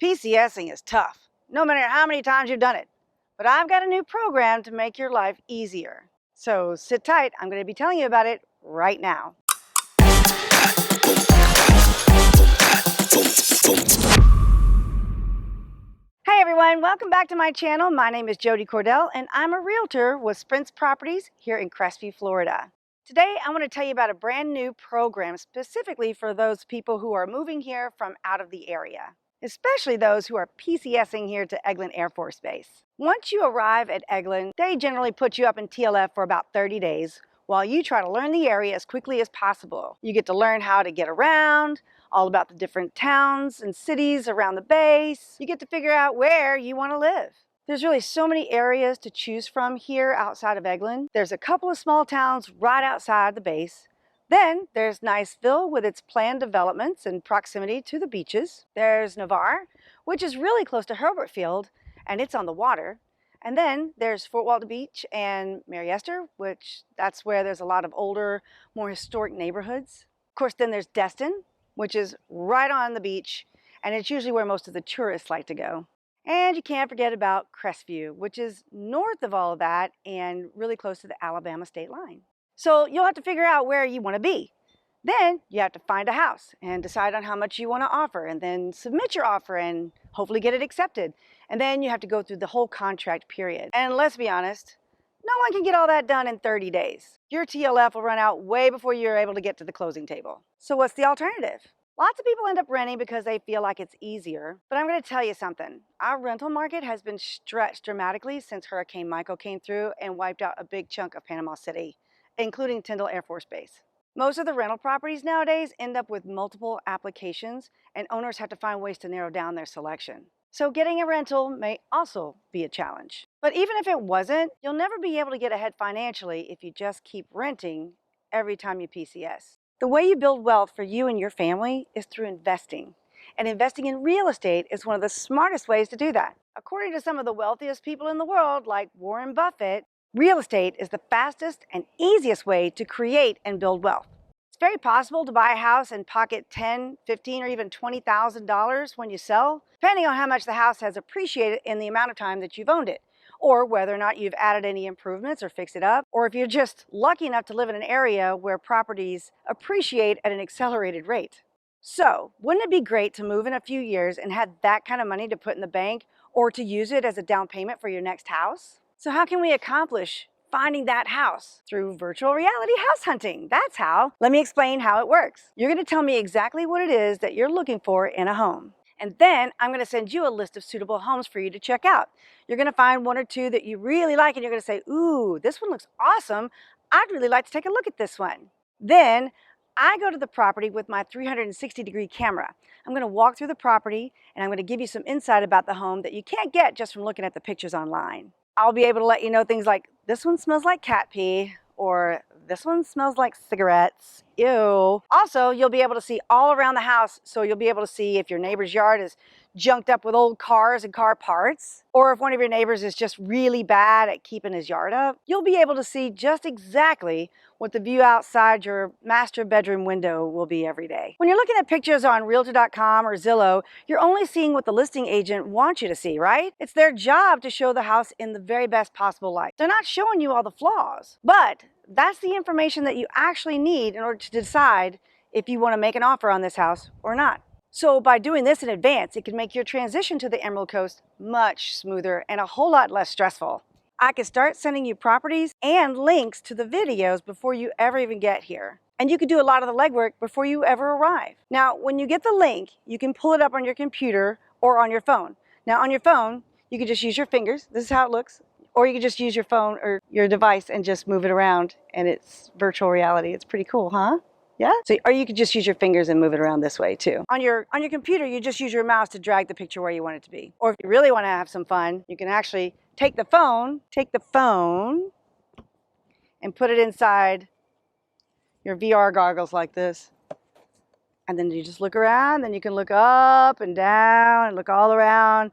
PCSing is tough, no matter how many times you've done it. But I've got a new program to make your life easier. So sit tight, I'm going to be telling you about it right now. Hey everyone, welcome back to my channel. My name is Jody Cordell and I'm a realtor with Spence Properties here in Crestview, Florida. Today I want to tell you about a brand new program specifically for those people who are moving here from out of the area, especially those who are PCSing here to Eglin Air Force Base. Once you arrive at Eglin, they generally put you up in TLF for about 30 days while you try to learn the area as quickly as possible. You get to learn how to get around, all about the different towns and cities around the base. You get to figure out where you want to live. There's really so many areas to choose from here outside of Eglin. There's a couple of small towns right outside the base. Then there's Niceville with its planned developments and proximity to the beaches. There's Navarre, which is really close to Herbert Field, and it's on the water. And then there's Fort Walton Beach and Mariester, which that's where there's a lot of older, more historic neighborhoods. Of course, then there's Destin, which is right on the beach, and it's usually where most of the tourists like to go. And you can't forget about Crestview, which is north of all of that and really close to the Alabama state line. So you'll have to figure out where you want to be. Then you have to find a house and decide on how much you want to offer, and then submit your offer and hopefully get it accepted. And then you have to go through the whole contract period. And let's be honest, no one can get all that done in 30 days. Your TLF will run out way before you're able to get to the closing table. So what's the alternative? Lots of people end up renting because they feel like it's easier. But I'm going to tell you something. Our rental market has been stretched dramatically since Hurricane Michael came through and wiped out a big chunk of Panama City, including Tyndall Air Force Base. Most of the rental properties nowadays end up with multiple applications, and owners have to find ways to narrow down their selection. So getting a rental may also be a challenge. But even if it wasn't, you'll never be able to get ahead financially if you just keep renting every time you PCS. The way you build wealth for you and your family is through investing. And investing in real estate is one of the smartest ways to do that. According to some of the wealthiest people in the world, like Warren Buffett, real estate is the fastest and easiest way to create and build wealth. It's very possible to buy a house and pocket $10,000, $15,000, or even $20,000 when you sell, depending on how much the house has appreciated in the amount of time that you've owned it, or whether or not you've added any improvements or fixed it up, or if you're just lucky enough to live in an area where properties appreciate at an accelerated rate. So, wouldn't it be great to move in a few years and have that kind of money to put in the bank or to use it as a down payment for your next house? So how can we accomplish finding that house? Through virtual reality house hunting. That's how. Let me explain how it works. You're going to tell me exactly what it is that you're looking for in a home. And then I'm going to send you a list of suitable homes for you to check out. You're going to find one or two that you really like and you're going to say, ooh, this one looks awesome. I'd really like to take a look at this one. Then I go to the property with my 360-degree camera. I'm going to walk through the property and I'm going to give you some insight about the home that you can't get just from looking at the pictures online. I'll be able to let you know things like, this one smells like cat pee, or this one smells like cigarettes, ew. Also, you'll be able to see all around the house, so you'll be able to see if your neighbor's yard is junked up with old cars and car parts, or if one of your neighbors is just really bad at keeping his yard up. You'll be able to see just exactly what the view outside your master bedroom window will be every day. When you're looking at pictures on Realtor.com or Zillow, you're only seeing what the listing agent wants you to see, right? It's their job to show the house in the very best possible light. They're not showing you all the flaws, but that's the information that you actually need in order to decide if you want to make an offer on this house or not. So by doing this in advance, it can make your transition to the Emerald Coast much smoother and a whole lot less stressful. I can start sending you properties and links to the videos before you ever even get here. And you can do a lot of the legwork before you ever arrive. Now, when you get the link, you can pull it up on your computer or on your phone. Now, on your phone, you can just use your fingers. This is how it looks. Or you can just use your phone or your device and just move it around, and it's virtual reality. It's pretty cool, huh? Yeah? So, or you could just use your fingers and move it around this way too. On your computer, you just use your mouse to drag the picture where you want it to be. Or if you really want to have some fun, you can actually take the phone and put it inside your VR goggles like this. And then you just look around, then you can look up and down and look all around.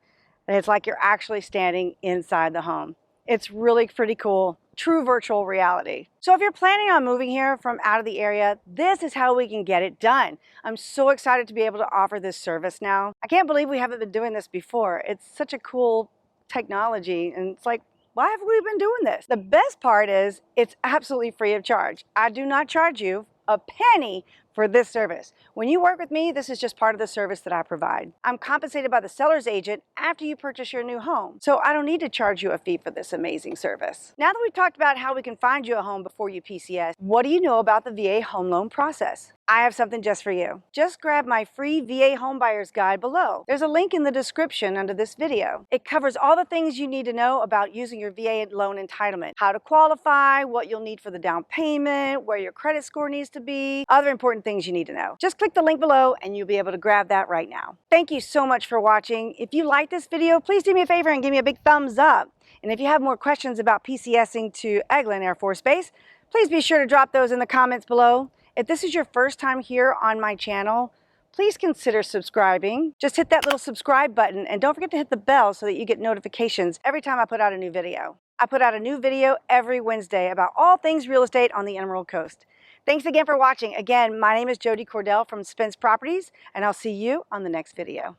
And it's like you're actually standing inside the home. It's really pretty cool. true virtual reality. So if you're planning on moving here from out of the area, this is how we can get it done. I'm so excited to be able to offer this service now. I can't believe we haven't been doing this before. It's such a cool technology, and it's like, why have we been doing this? The best part is it's absolutely free of charge. I do not charge you a penny for this service. When you work with me, this is just part of the service that I provide. I'm compensated by the seller's agent after you purchase your new home, so I don't need to charge you a fee for this amazing service. Now that we've talked about how we can find you a home before you PCS, what do you know about the VA home loan process? I have something just for you. Just grab my free VA Homebuyers Guide below. There's a link in the description under this video. It covers all the things you need to know about using your VA loan entitlement, how to qualify, what you'll need for the down payment, where your credit score needs to be, other important things you need to know. Just click the link below and you'll be able to grab that right now. Thank you so much for watching. If you like this video, please do me a favor and give me a big thumbs up. And if you have more questions about PCSing to Eglin Air Force Base, please be sure to drop those in the comments below. If this is your first time here on my channel, please consider subscribing. Just hit that little subscribe button and don't forget to hit the bell so that you get notifications every time I put out a new video. I put out a new video every Wednesday about all things real estate on the Emerald Coast. Thanks again for watching. Again, my name is Jody Cordell from Spence Properties, and I'll see you on the next video.